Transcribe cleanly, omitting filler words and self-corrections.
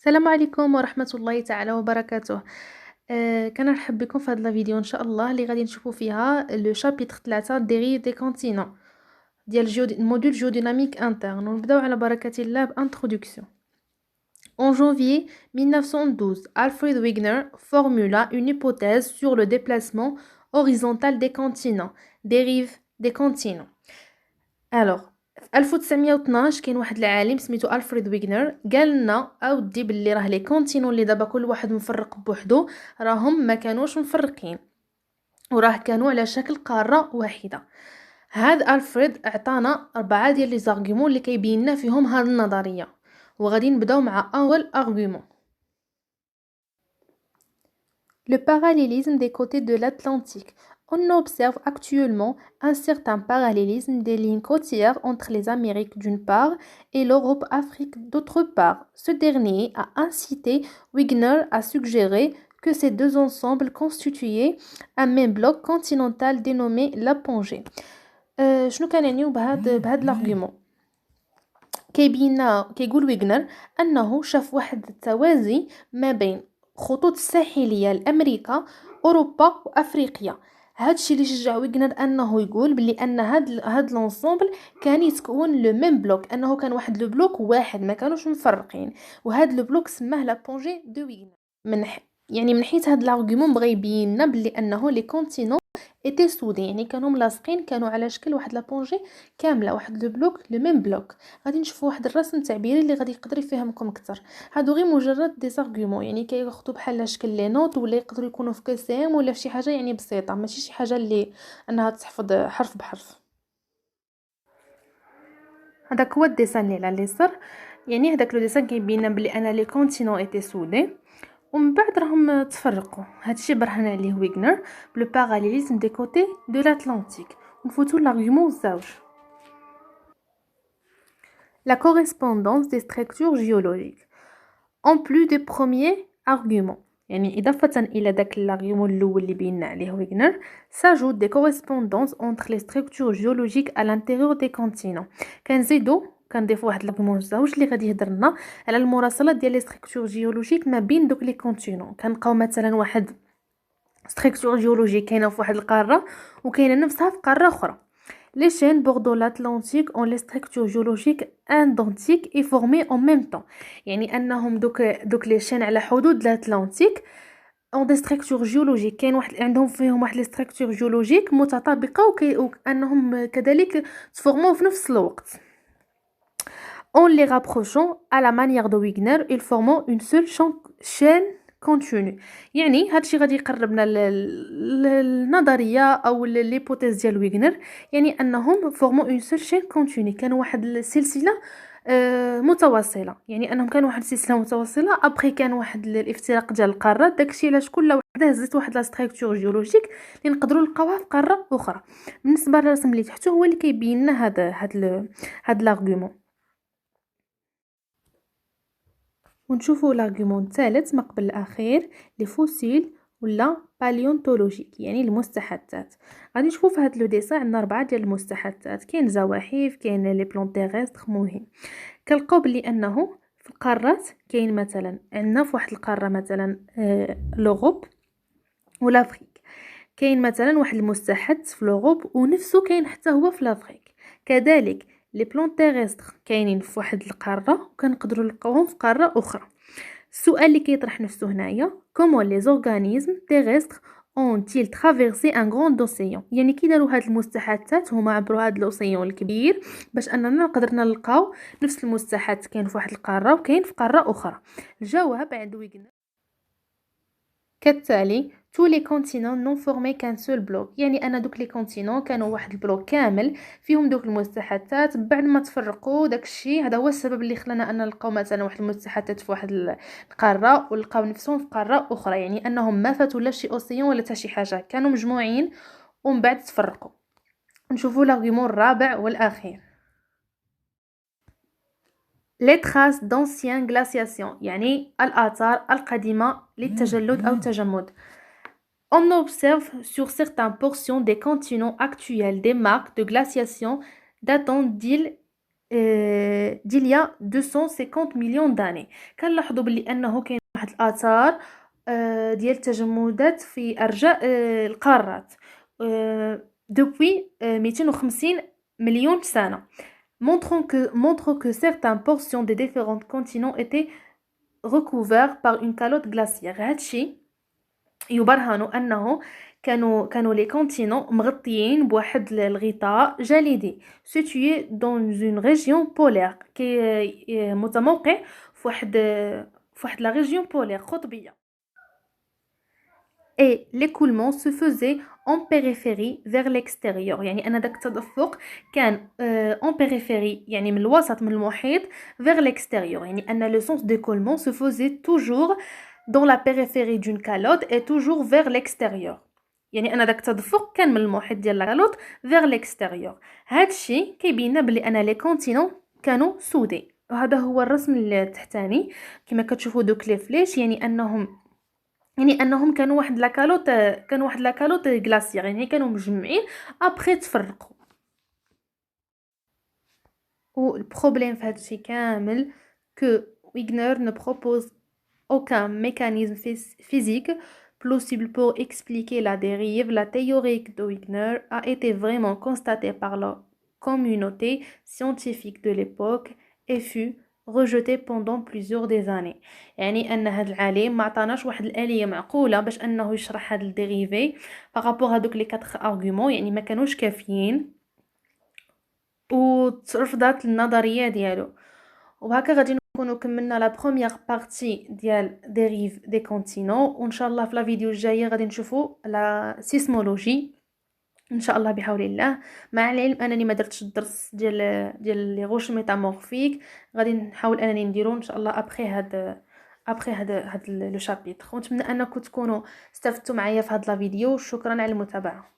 السلام عليكم ورحمة الله تعالى وبركاته. كنرحب بكم في هذا الفيديو ان شاء الله اللي غادي نشوفوا فيها لو شابيتر 3 ديريف دي كونتينون ديال الموديل جيوديناميك انترن. ونبداو على بركة الله بانترودكسيون. En janvier 1912, Alfred Wegener formula une hypothèse sur le déplacement horizontal des continents, dérive des continents. Alors, في 1912 كاين واحد العالم سميتو ألفريد ويغنر قال لنا اودي باللي راه لي كونتينون اللي دابا كل واحد مفرق بوحدو راهم ما كانوش مفرقين وراه كانوا على شكل قارة واحدة. هاد ألفريد اعطانا 4 ديال لي زارغومون اللي كيبيننا فيهم هاد النظرية، وغادي نبداو مع اول ارغومون. Le parallélisme des côtés de l'Atlantique. On observe actuellement un certain parallélisme des lignes côtières entre les Amériques d'une part et l'Europe-Afrique d'autre part. Ce dernier a incité Wegener à suggérer que ces deux ensembles constituaient un même bloc continental dénommé l'apogée. شنو كنعنيو بهاد l'argument؟ كيقول ويغنر انه شاف واحد التوازي ما بين خطوط الساحليه لامريكا اوروبا وافريقيا. هادشي اللي شجع ويغنر انه يقول بلي ان هاد لونسومبل كان يتكون لو ميم بلوك، انه كان واحد لو بلوك واحد ما كانوش مفرقين، وهاد لو بلوك سماه لابونجي دو ويغنر. من حيث هاد الارغومون بغى يبين لنا بلي انه لي كونتينون ايتي سودي، يعني كانوا ملاصقين، كانوا على شكل واحد لابونجي كامله، واحد لو بلوك لو ميم بلوك. غادي نشوفوا واحد الرسم تعبيري اللي غادي يقدر يفهمكم اكثر. هادو غير مجرد دي زارغومون، يعني كياخذوا بحال شكل لي نوت، ولا يقدروا يكونوا في كسام ولا في شي حاجه يعني بسيطه، ماشي شي حاجه اللي انها تحفظ حرف بحرف. هذاك هو الديسان اللي على اليسار، يعني هذاك لو ديسان كيبين لنا بلي انا لي كونتينون ايتي سودي ومن بعد راهم تفرقوا. هادشي برهن عليه ويغنر بلو باراليليزم دي كوتي دو l'Atlantique. ونفوتوا لارغومون الزوج. La correspondance des structures géologiques. En plus des premiers arguments. يعني إضافة إلى داك الارغيومون الأول اللي بينا عليه ويغنر، s'ajoute des correspondances entre les structures géologiques à l'intérieur des continents. كنضيفوا واحد الارغيومون زوج اللي غادي يهضر لنا على المراسلات ديال لي ستركتور جيولوجيك ما بين دوك لي كونتينون. كنلقاو مثلا واحد ستركتور جيولوجيك كاينه في واحد القاره وكاينه نفسها في قاره اخرى. Les chaînes bordant l'Atlantique ont les structures géologiques identiques et formées en même temps. يعني انهم دوك لي شين على حدود الأطلنطيك ont des structures géologiques، كاين واحد عندهم فيهم واحد لي structures géologiques متطابقه وانهم كذلك تفورموا في نفس الوقت. En les rapprochant à la manière de Wegener, ils forment une seule chaîne continue. يعني هادشي غادي يقربنا للنظريه او للهيبوثيز ديال ويغنر، يعني انهم فورمون اون سول شين كونتيني، كانوا واحد السلسله متواصله، يعني انهم كانوا واحد السلسله متواصله. ابري كان واحد الافتراق ديال القارات، داكشي علاش كل وحده هزت واحد لا ستركتور جيولوجيك اللي نقدروا نلقاوها في قاره اخرى. بالنسبه للرسم اللي تحته هو اللي كيبين لنا هاد الارغومون. ونشوفوا الارغومون الثالث ما قبل الاخير، لي فوسيل ولا باليونتولوجيك، يعني المستحدثات. غادي نشوفوا في هذا لو ديسان عندنا 4 ديال المستحدثات، كاين زواحف، كاين لي بلون تيغستر. مهم كنلقاو بلي انه في القارات كاين مثلا عندنا في واحد القاره مثلا لوروب ولا افريك، كاين مثلا واحد المستحدث في لوروب ونفسه كاين حتى هو في لافريك. كذلك لي بلون تيغستر كاينين في واحد القاره وكنقدروا نلقاوهم في قاره اخرى. السؤال اللي كيطرح نفسه هنايا، comment les organismes terrestres ont-ils traversé un grand océan؟ يعني كي داروا هاد المستحدثات هما عبروا هاد الاوسيون الكبير باش اننا قدرنا نلقاو نفس المستحدث كاين في واحد القاره وكاين في قاره اخرى. الجواب عند ويغنر كالتالي: tous les continents n'ont formé qu'un seul bloc. يعني ان دوك لي كونتينون كانوا واحد البلوك كامل فيهم دوك المستحدثات، بعد ما تفرقوا داكشي هذا هو السبب اللي خلانا ان نلقاو مثلا واحد المستحدث في واحد القاره ولقاو نفسهم في قاره اخرى، يعني انهم ما فاتوا لا شي اوسيون ولا حتى شي حاجه، كانوا مجموعين ومن بعد تفرقوا. نشوفوا l'argument الرابع والاخير، les traces d'ancienne glaciation، يعني الآثار القديمة للتجلد أو التجمد. On observe sur certaines portions des continents actuels des marques de glaciation datant d'îles d'il y a 250 millions d'années. كنلاحظوا بلي انه كاين واحد الاثار ديال التجمدات في ارجاء القارات depuis 250 مليون سنة montrant que certaines portions des différents continents étaient recouverts par une calotte glaciaire. هادشي يبرهن انه كانوا لي كونتينون مغطيين بواحد الغطاء جليدي situé dans une région polaire كي متموقع في واحد لا ريجيون بولير قطبيه. et l'écoulement se faisait en périphérie vers l'extérieur. يعني أن داك التدفق كان en périphérie يعني من الوسط من المحيط vers l'extérieur. يعني أن le sens d'écoulement se faisait toujours dans la périphérie d'une calotte et toujours vers l'extérieur. يعني أن داك التدفق كان من المحيط ديال لا calotte vers l'extérieur. هاد الشيء كيبين بلي أن لي كونتينون كانوا سودي. وهذا هو الرسم التحتاني كما كتشوفوا دوك لي فليش يعني انهم كانوا واحد لاكالوت غلاسيير يعني كانوا مجمعين ابري تفرقوا. والبروبليم في هذا الشيء كامل que Wigner ne propose aucun mécanisme physique plausible pour expliquer la dérive. La théorie de Wigner a été vraiment constatée par la communauté scientifique de l'époque et fut rejeté pendant plusieurs des années. يعني ان هذا العالم ما عطاناش واحد الاليه معقوله باش انه يشرح هذا الديريفي بارابور هذوك لي 4 ارغومون، يعني ما كانوش كافيين وترفضت النظريه ديالو. وهكا غادي نكونوا كملنا لا بروميير بارتي ديال ديريف دي كونتينون، وان شاء الله في لا فيديو الجايه غادي نشوفوا لا سيسمولوجي ان شاء الله بحول الله. مع العلم انني ما درتش الدرس ديال لي روش ميتامورفيك، غادي نحاول انني نديرو ان شاء الله ابري هاد لو شابيتر. ونتمنى انكم تكونوا استفدتوا معايا في هاد لا فيديو. شكرا على المتابعه.